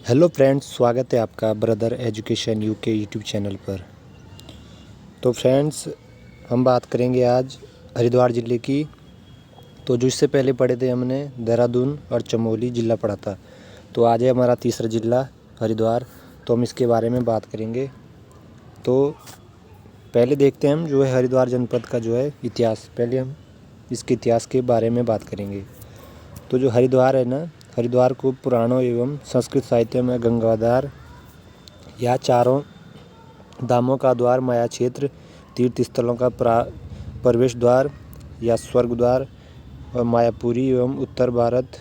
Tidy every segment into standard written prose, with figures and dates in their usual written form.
Hello friends, स्वागत है आपका brother education UK YouTube channel पर। तो फ्रेंड्स, हम बात करेंगे आज हरिद्वार ज़िले की। तो जो इससे पहले पढ़े थे हमने देहरादून और चमोली ज़िला पढ़ा था। तो आज है हमारा तीसरा ज़िला हरिद्वार, तो हम इसके बारे में बात करेंगे। तो पहले देखते हैं हम जो है हरिद्वार जनपद का जो है इतिहास। पहले हम इसके इतिहास के बारे में बात करेंगे। तो जो हरिद्वार है ना, हरिद्वार को पुराणों एवं संस्कृत साहित्य में गंगाधार या चारों धामों का द्वार, माया क्षेत्र, तीर्थ स्थलों का प्रवेश द्वार या स्वर्ग द्वार और मायापुरी एवं उत्तर भारत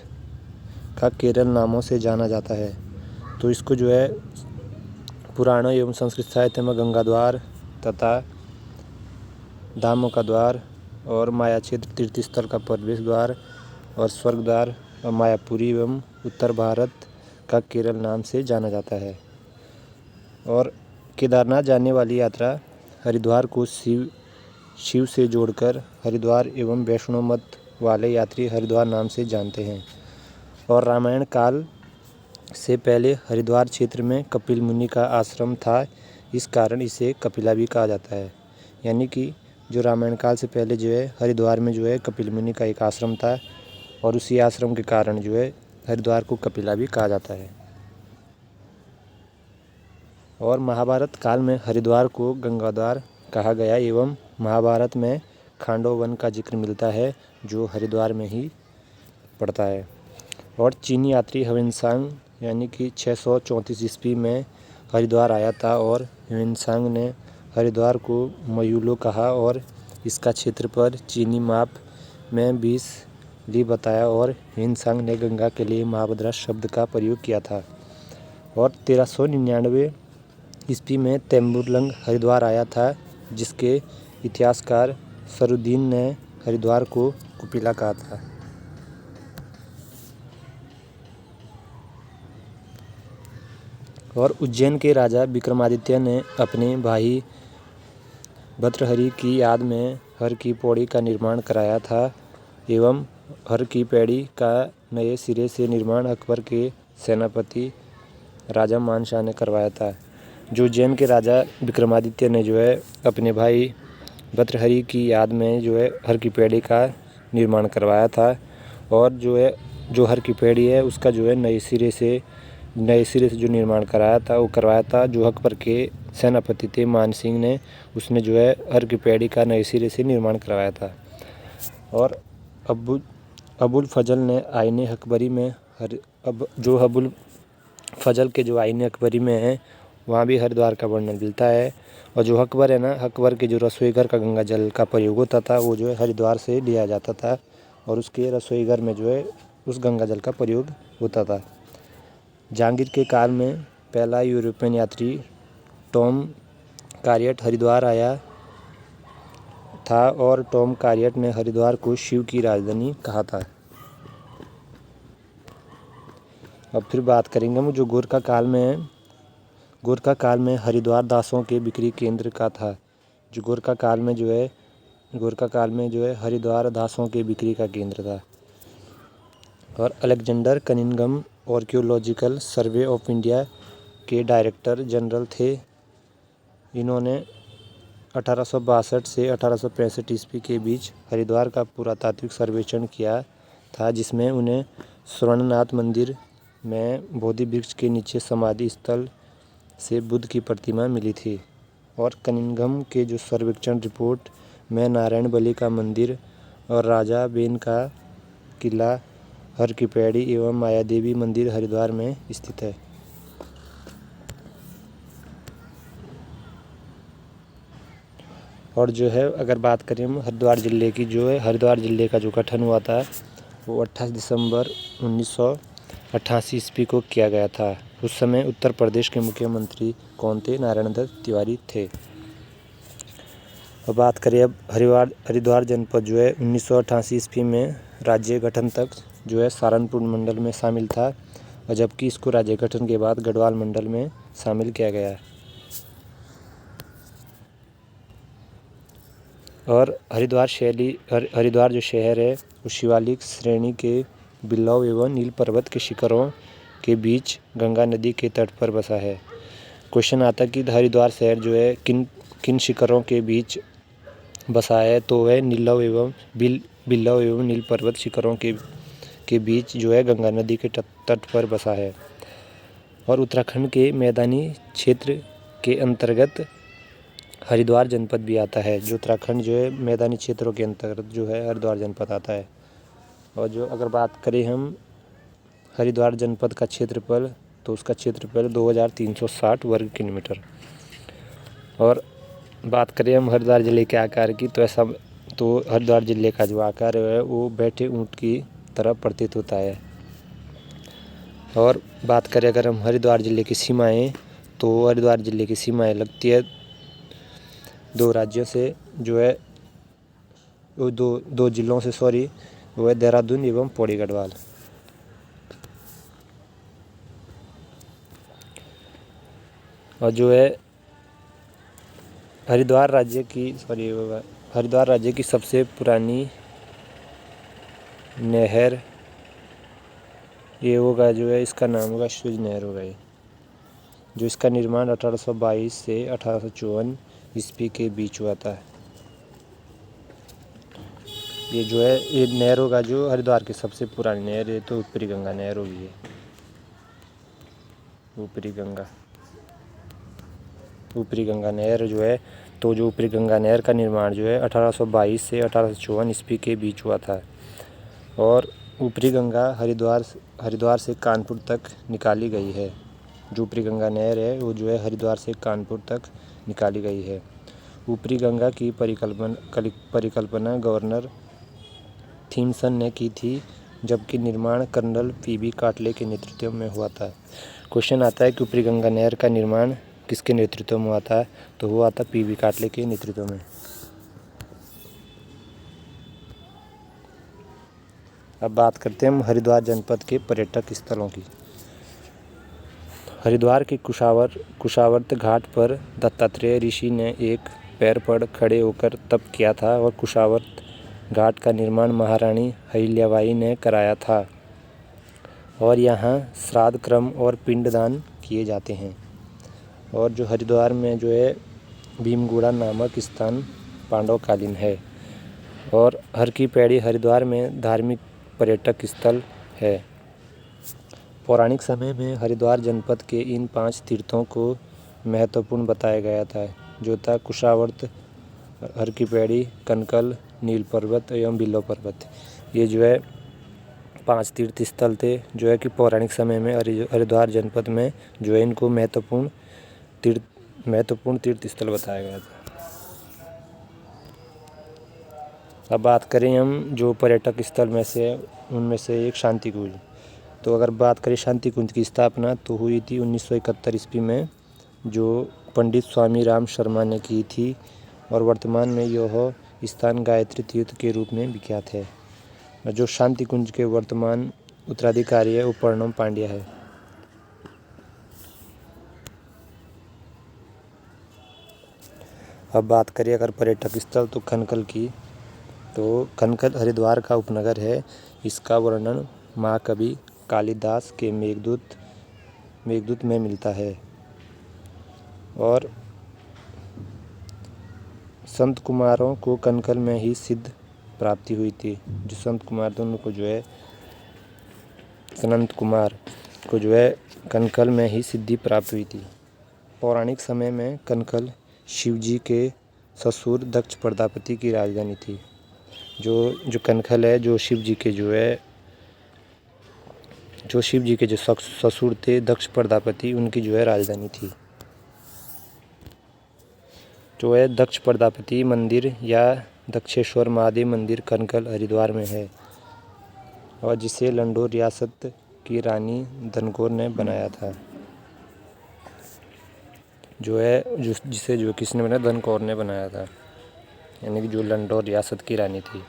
का केरल नामों से जाना जाता है। तो इसको जो है पुराणों एवं संस्कृत साहित्य में गंगा द्वार तथा धामों का द्वार और माया क्षेत्र, तीर्थ स्थल का प्रवेश द्वार और स्वर्ग द्वार और मायापुरी एवं उत्तर भारत का केरल नाम से जाना जाता है। और केदारनाथ जाने वाली यात्रा हरिद्वार को शिव से जोड़कर हरिद्वार एवं वैष्णो मत वाले यात्री हरिद्वार नाम से जानते हैं। और रामायण काल से पहले हरिद्वार क्षेत्र में कपिल मुनि का आश्रम था, इस कारण इसे कपिला भी कहा जाता है। यानी कि जो रामायण काल से पहले जो है हरिद्वार में जो है कपिल मुनि का एक आश्रम था और उसी आश्रम के कारण जो है हरिद्वार को कपिला भी कहा जाता है। और महाभारत काल में हरिद्वार को गंगाद्वार कहा गया एवं महाभारत में खांडव वन का जिक्र मिलता है जो हरिद्वार में ही पड़ता है। और चीनी यात्री ह्वेनसांग यानी कि 634 ईस्वी में हरिद्वार आया था और ह्वेनसांग ने हरिद्वार को मयूलो कहा और इसका क्षेत्रफल चीनी माप में 20 ली बताया और ह्वेनसांग ने गंगा के लिए महाभद्रा शब्द का प्रयोग किया था। और 1399 ईस्वी में तैमूरलंग हरिद्वार आया था, जिसके इतिहासकार सरुद्दीन ने हरिद्वार को कुपिला कहा था। और उज्जैन के राजा विक्रमादित्य ने अपने भाई भर्तृहरि की याद में हर की पौड़ी का निर्माण कराया था एवं हर की पैड़ी का नए सिरे से निर्माण अकबर के सेनापति राजा मानशाह ने करवाया था। जो उज्जैन के राजा विक्रमादित्य ने जो है अपने भाई भर्तृहरि की याद में जो है हर की पैड़ी का निर्माण करवाया था। और जो हर की पैड़ी है उसका जो है नए सिरे से जो निर्माण करवाया था जो अकबर के सेनापति थे मान सिंह ने, उसने जो है हर की पैड़ी का नए सिरे से निर्माण करवाया था। और अबुल फजल ने आईने अकबरी में जो अबुल फजल के जो आईने अकबरी में है वहाँ भी हरिद्वार का वर्णन मिलता है। और जो अकबर है ना, अकबर के जो रसोई घर का गंगा जल का प्रयोग होता था वो जो है हरिद्वार से लिया जाता था और उसके रसोई घर में जो है उस गंगा जल का प्रयोग होता था। जहांगीर के काल में पहला यूरोपियन यात्री टॉम कारियट हरिद्वार आया था और टॉम कारियट ने हरिद्वार को शिव की राजधानी कहा था। अब फिर बात करेंगे हम जो गोरखा काल में हरिद्वार दासों के बिक्री केंद्र का था। जो गोरखा काल में जो है हरिद्वार दासों के बिक्री का केंद्र था। और Alexander Cunningham archaeological survey of India के डायरेक्टर जनरल थे। इन्होंने 1862 से 1865 ईस्वी के बीच हरिद्वार का पुरातात्विक सर्वेक्षण किया था, जिसमें उन्हें स्वर्णनाथ मंदिर में बोधि वृक्ष के नीचे समाधि स्थल से बुद्ध की प्रतिमा मिली थी। और कनिंघम के जो सर्वेक्षण रिपोर्ट में नारायण बली का मंदिर और राजा बेन का किला, हर की पैड़ी एवं माया देवी मंदिर हरिद्वार में स्थित है। और जो है अगर बात करें हम हरिद्वार ज़िले की, जो है हरिद्वार ज़िले का जो गठन हुआ था वो 28 दिसंबर 1988 ईस्वी को किया गया था। उस समय उत्तर प्रदेश के मुख्यमंत्री कौन थे? नारायण दत्त तिवारी थे। और बात करें अब हरिद्वार जनपद जो है 1988 ईस्वी में राज्य गठन तक जो है सहारनपुर मंडल में शामिल था और जबकि इसको राज्य गठन के बाद गढ़वाल मंडल में शामिल किया गया। और हरिद्वार जो शहर है वो शिवालिक श्रेणी के बिल्लव एवं नील पर्वत के शिखरों के बीच गंगा नदी के तट पर बसा है। क्वेश्चन आता है कि हरिद्वार शहर जो है किन किन शिखरों के बीच बसा है, तो वह बिल्लव एवं नील पर्वत शिखरों के बीच जो है गंगा नदी के तट पर बसा है। और उत्तराखंड के मैदानी क्षेत्र के अंतर्गत हरिद्वार जनपद भी आता है। जो उत्तराखंड जो है मैदानी क्षेत्रों के अंतर्गत जो है हरिद्वार जनपद आता है। और जो अगर बात करें हम हरिद्वार जनपद का क्षेत्रफल, तो उसका क्षेत्रफल 2360 वर्ग किलोमीटर। और बात करें हम हरिद्वार ज़िले के आकार की, तो हरिद्वार ज़िले का जो आकार है वो बैठे ऊँट की तरह प्रतीत होता है। और बात करें अगर हम हरिद्वार ज़िले की सीमाएं, तो हरिद्वार ज़िले की सीमाएं लगती है 2 राज्यों से, जो है वो दो जिलों से वो है देहरादून एवं पौड़ी गढ़वाल। और जो है हरिद्वार राज्य की सबसे पुरानी नहर ये होगा, जो है इसका नाम होगा स्वेज नहर होगा ये, जो इसका निर्माण 1822 से 1854 ईस्वी के बीच हुआ था। ये जो है ये नहर होगा जो हरिद्वार की सबसे पुरानी नहर है, तो ऊपरी गंगा नहर होगी ये, ऊपरी गंगा नहर जो है, तो जो ऊपरी गंगा नहर का निर्माण जो है 1822 से 1854 ईस्वी के बीच हुआ था। और ऊपरी गंगा हरिद्वार से कानपुर तक निकाली गई है। जो ऊपरी गंगा नहर है वो जो है हरिद्वार से कानपुर तक निकाली गई है। ऊपरी गंगा की परिकल्पना गवर्नर थॉमसन ने की थी, जबकि निर्माण कर्नल पीबी काटले के नेतृत्व में हुआ था। क्वेश्चन आता है कि ऊपरी गंगा नहर का निर्माण किसके नेतृत्व में हुआ था, तो हुआ था पीबी काटले के नेतृत्व में। अब बात करते हैं हम हरिद्वार जनपद के पर्यटक स्थलों की। हरिद्वार के कुशावर्त घाट पर दत्तात्रेय ऋषि ने एक पैर पर खड़े होकर तप किया था, और कुशावर्त घाट का निर्माण महारानी अहिल्याबाई ने कराया था। और यहाँ श्राद्ध क्रम और पिंडदान किए जाते हैं। और जो हरिद्वार में जो है भीमगुड़ा नामक स्थान पांडवकालीन है। और हर की पैड़ी हरिद्वार में धार्मिक पर्यटक स्थल है। पौराणिक समय में हरिद्वार जनपद के इन 5 तीर्थों को महत्वपूर्ण बताया गया था, जो था कुशावर्त, हर की पैड़ी, कनकल, नील पर्वत एवं बिल्लव पर्वत। ये जो है 5 तीर्थ स्थल थे, जो है कि पौराणिक समय में हरिद्वार जनपद में जो है इनको महत्वपूर्ण तीर्थ स्थल बताया गया था। अब बात करें हम जो पर्यटक स्थल में से उनमें से एक शांति कुंज। तो अगर बात करें शांति कुंज की स्थापना तो हुई थी 1971 ईस्वी में, जो पंडित स्वामी राम शर्मा ने की थी। और वर्तमान में यह स्थान गायत्री तीर्थ के रूप में विख्यात है। जो शांति कुंज के वर्तमान उत्तराधिकारी है वो प्रणव पांड्या है। अब बात करें अगर पर्यटक स्थल तो खनकल की, तो खनकल हरिद्वार का उपनगर है। इसका वर्णन महाकवि कालिदास के मेघदूत में मिलता है। और संत कुमारों को कनकल में ही सिद्ध प्राप्ति हुई थी। जो संत कुमार थे उनको जो है सनंत कुमार को जो है कनकल में ही सिद्धि प्राप्त हुई थी। पौराणिक समय में कनकल शिवजी के ससुर दक्ष प्रजापति की राजधानी थी। जो कनकल है जो शिवजी के जो ससुर थे दक्ष प्रजापति, उनकी जो है राजधानी थी। जो है दक्ष प्रजापति मंदिर या दक्षेश्वर महादेव मंदिर कनकल हरिद्वार में है, और जिसे लंडोर रियासत की रानी धनकौर ने बनाया था। जिसे किसने बनाया, धनकौर ने बनाया था, यानी कि जो लंडोर रियासत की रानी थी।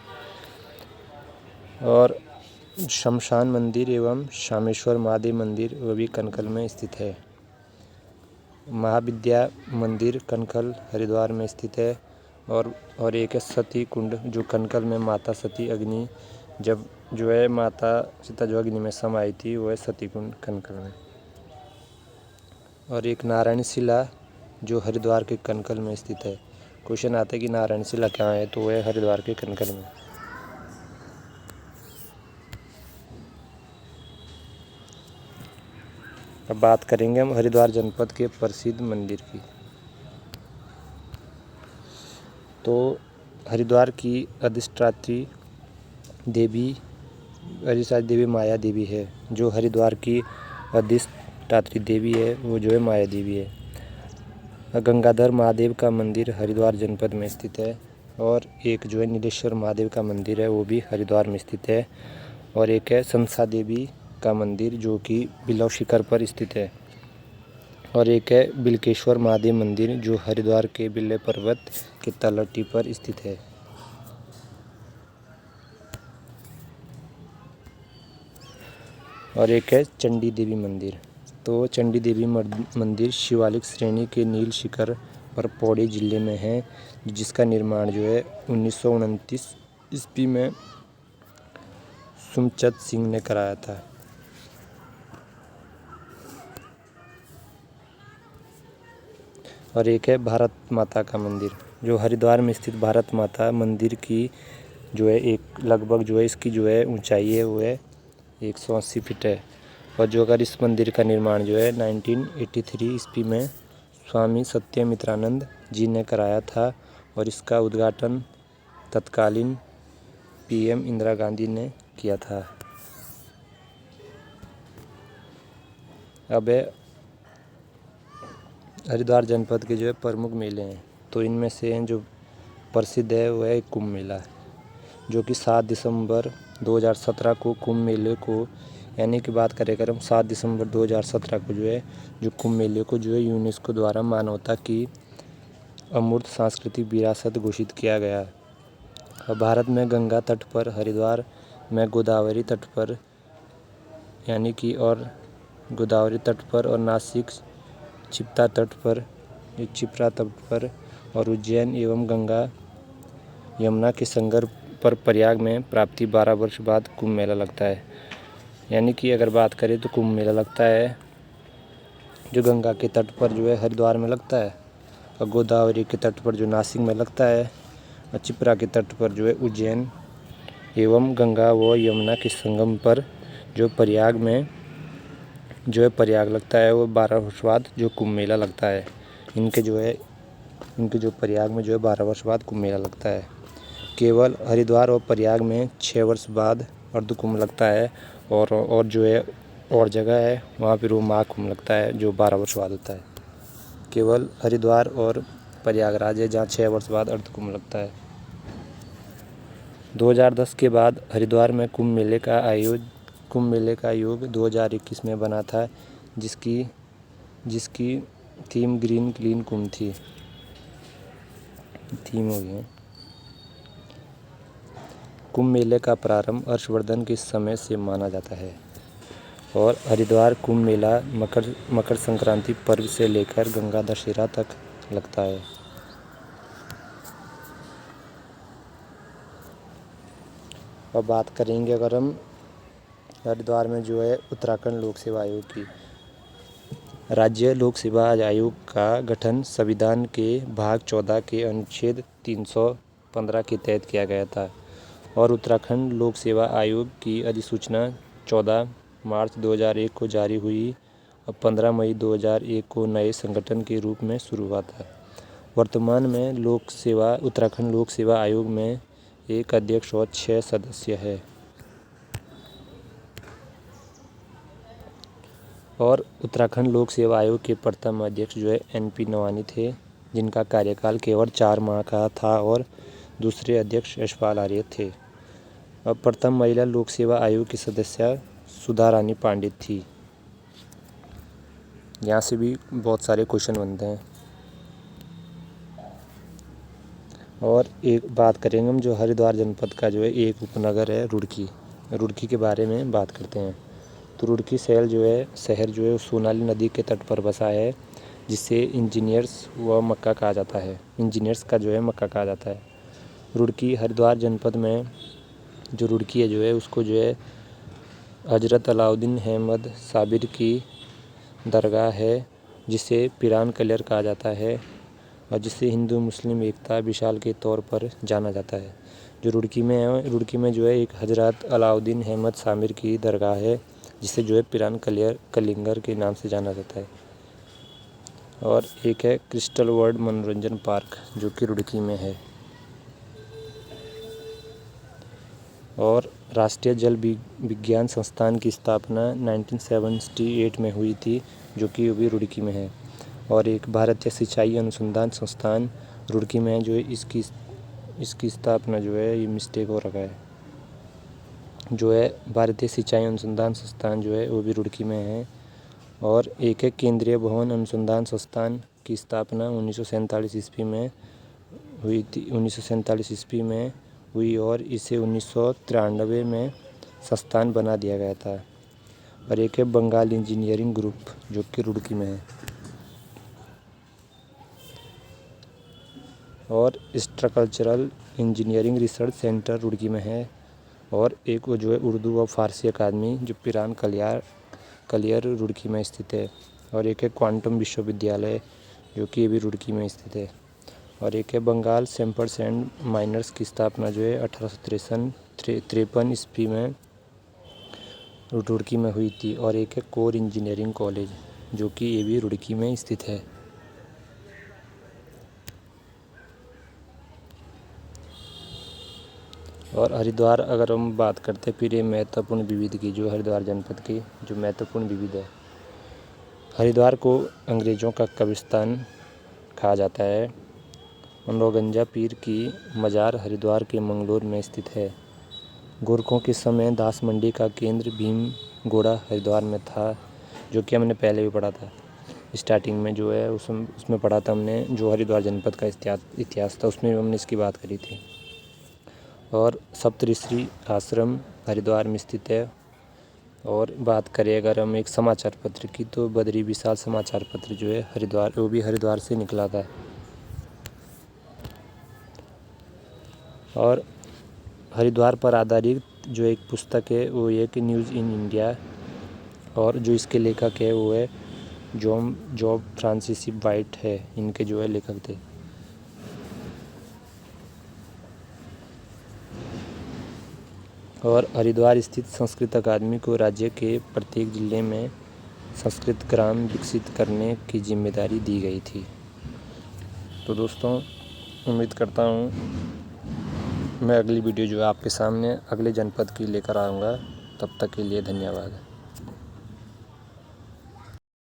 और शमशान मंदिर एवं शामेश्वर महादेव मंदिर वह भी कनकल में स्थित है। महाविद्या मंदिर कनकल हरिद्वार में स्थित है। और एक है सती कुंड, जो कनकल में माता सती अग्नि जब जो है माता सीता जो अग्नि में समाई थी वो है सती कुंड कनकल में। और एक नारायण शिला जो हरिद्वार के कनकल में स्थित है। क्वेश्चन आता है कि नारायण शिला कहाँ है, तो वो है हरिद्वार के कनकल में। अब बात करेंगे हम हरिद्वार जनपद के प्रसिद्ध मंदिर की। तो हरिद्वार की अधिष्ठात्री देवी माया देवी है। जो हरिद्वार की अधिष्ठात्री देवी है वो जो है माया देवी है। गंगाधर महादेव का मंदिर हरिद्वार जनपद में स्थित है। और एक जो है नीलेश्वर महादेव का मंदिर है वो भी हरिद्वार में स्थित है। और एक है संसा देवी का मंदिर जो कि बिलव शिखर पर स्थित है। और एक है बिलकेश्वर महादेव मंदिर जो हरिद्वार के बिल्ले पर्वत के तलहटी पर स्थित है। और एक है चंडी देवी मंदिर। तो चंडी देवी मंदिर शिवालिक श्रेणी के नील शिखर पर पौड़ी जिले में है, जिसका निर्माण जो है 1929 ईस्वी में सुमचंद सिंह ने कराया था। और एक है भारत माता का मंदिर जो हरिद्वार में स्थित भारत माता मंदिर की जो है एक लगभग जो है इसकी जो है ऊंचाई है वो है 180 फीट है। और जो अगर इस मंदिर का निर्माण जो है 1983 ईस्वी में स्वामी सत्यमित्रानंद जी ने कराया था। और इसका उद्घाटन तत्कालीन पीएम इंदिरा गांधी ने किया था। अब है हरिद्वार जनपद के जो है प्रमुख मेले हैं। तो इनमें से जो प्रसिद्ध है वो है कुंभ मेला, जो कि 7 दिसंबर 2017 को कुंभ मेले को यानी कि बात करें अगर हम 7 दिसंबर 2017 को जो है जो कुंभ मेले को जो है यूनेस्को द्वारा मानवता की अमूर्त सांस्कृतिक विरासत घोषित किया गया। अब भारत में गंगा तट पर, हरिद्वार में गोदावरी तट पर यानी कि और गोदावरी तट पर, और नासिक क्षिप्रा तट पर, और उज्जैन एवं गंगा यमुना के संगम पर प्रयाग में प्राप्ति 12 वर्ष बाद कुंभ मेला लगता है। यानी कि अगर बात करें तो कुंभ मेला लगता है जो गंगा के तट पर जो है हरिद्वार में लगता है, और गोदावरी के तट पर जो नासिक में लगता है, और क्षिप्रा के तट पर जो है उज्जैन एवं गंगा व यमुना के संगम पर जो प्रयाग में जो है प्रयाग लगता है, वो 12 वर्ष बाद जो कुंभ मेला लगता है। इनके जो प्रयाग में जो है 12 वर्ष बाद कुंभ मेला लगता है। केवल हरिद्वार और प्रयाग में 6 वर्ष बाद अर्ध कुंभ लगता है, और जो है और जगह है वहाँ पर वो महाकुंभ लगता है जो 12 वर्ष बाद होता है। केवल हरिद्वार और प्रयागराज है जहाँ 6 वर्ष बाद अर्ध कुंभ लगता है। 2010 के बाद हरिद्वार में कुंभ मेले का आयोग 2021 में बना था, जिसकी थीम ग्रीन क्लीन कुंभ थी। थीम हो गई है। कुंभ मेले का प्रारंभ हर्षवर्धन के समय से माना जाता है। और हरिद्वार कुंभ मेला मकर संक्रांति पर्व से लेकर गंगा दशहरा तक लगता है। अब बात करेंगे अगर हम हरिद्वार में जो है उत्तराखंड लोक सेवा आयोग की। राज्य लोक सेवा आयोग का गठन संविधान के भाग 14 के अनुच्छेद 315 के तहत किया गया था। और उत्तराखंड लोक सेवा आयोग की अधिसूचना 14 मार्च 2001 को जारी हुई और 15 मई 2001 को नए संगठन के रूप में शुरू हुआ था। वर्तमान में उत्तराखंड लोक सेवा आयोग में एक अध्यक्ष और 6 सदस्य है। और उत्तराखंड लोक सेवा आयोग के प्रथम अध्यक्ष जो है NP नवानी थे, जिनका कार्यकाल केवल 4 माह का था, और दूसरे अध्यक्ष यशपाल आर्य थे। अब प्रथम महिला लोक सेवा आयोग की सदस्य सुधा रानी पंडित थी। यहाँ से भी बहुत सारे क्वेश्चन बनते हैं। और एक बात करेंगे हम जो हरिद्वार जनपद का जो है एक उपनगर है रुड़की के बारे में बात करते हैं। तो रुड़की शहर जो है सोनाली नदी के तट पर बसा है, जिसे इंजीनियर्स का मक्का कहा जाता है। रुड़की हरिद्वार जनपद में जो रुड़की है जो है उसको जो है हज़रत अलाउद्दीन अहमद साबिर की दरगाह है, जिसे पिरान कलियर कहा जाता है और जिसे हिंदू मुस्लिम एकता मिसाल के तौर पर जाना जाता है। जो रुड़की में है, रुड़की में जो है एक हज़रत अलाउद्दीन अहमद साबिर की दरगाह है, जिसे जो है पिरान कलिंगर के नाम से जाना जाता है। और एक है क्रिस्टल वर्ल्ड मनोरंजन पार्क, जो कि रुड़की में है। और राष्ट्रीय जल विज्ञान संस्थान की स्थापना 1978 में हुई थी, जो कि अभी रुड़की में है। और एक भारतीय सिंचाई अनुसंधान संस्थान रुड़की में है, जो इसकी स्थापना जो है ये मिस्टेक हो रखा है, जो है भारतीय सिंचाई अनुसंधान संस्थान जो है वो भी रुड़की में है। और एक है केंद्रीय भवन अनुसंधान संस्थान की स्थापना 1947 ईस्वी में हुई थी, 1947 ईस्वी में हुई और इसे 1993 में संस्थान बना दिया गया था। और एक है बंगाल इंजीनियरिंग ग्रुप, जो कि रुड़की में है। और structural engineering research centre Roorkee में है। और एक वो जो है उर्दू व फारसी अकादमी, जो पिरान कलियर रुड़की में स्थित है। और एक है क्वांटम विश्वविद्यालय, जो कि ये भी रुड़की में स्थित है। और एक है बंगाल सैंपर्स एंड माइनर्स की स्थापना जो है 1853 ईस्वी में रुड़की में हुई थी। और एक है कोर इंजीनियरिंग कॉलेज, जो कि ये भी रुड़की में स्थित है। और हरिद्वार अगर हम बात करते फिर ये महत्वपूर्ण विविध की, जो हरिद्वार जनपद की जो महत्वपूर्ण विविध है। हरिद्वार को अंग्रेज़ों का कब्रिस्तान कहा जाता है। मनोरंजा पीर की मज़ार हरिद्वार के मंगलोर में स्थित है। गोरखों के समय दास मंडी का केंद्र भीमगोड़ा हरिद्वार में था, जो कि हमने पहले भी पढ़ा था। स्टार्टिंग में जो है उसमें पढ़ा था हमने, जो हरिद्वार जनपद का इतिहास था, उसमें हमने इसकी बात करी थी। और सप्तऋषि आश्रम हरिद्वार में स्थित है। और बात करें अगर हम एक समाचार पत्र की, तो बद्री विशाल समाचार पत्र जो है हरिद्वार, वो भी हरिद्वार से निकला था। और हरिद्वार पर आधारित जो एक पुस्तक है वो एक न्यूज़ इन इंडिया, और जो इसके लेखक है वो है जॉब फ्रांसिस वाइट है, इनके जो है लेखक थे। और हरिद्वार स्थित संस्कृत अकादमी को राज्य के प्रत्येक जिले में संस्कृत ग्राम विकसित करने की जिम्मेदारी दी गई थी। तो दोस्तों, उम्मीद करता हूँ मैं अगली वीडियो जो है आपके सामने अगले जनपद की लेकर आऊँगा। तब तक के लिए धन्यवाद।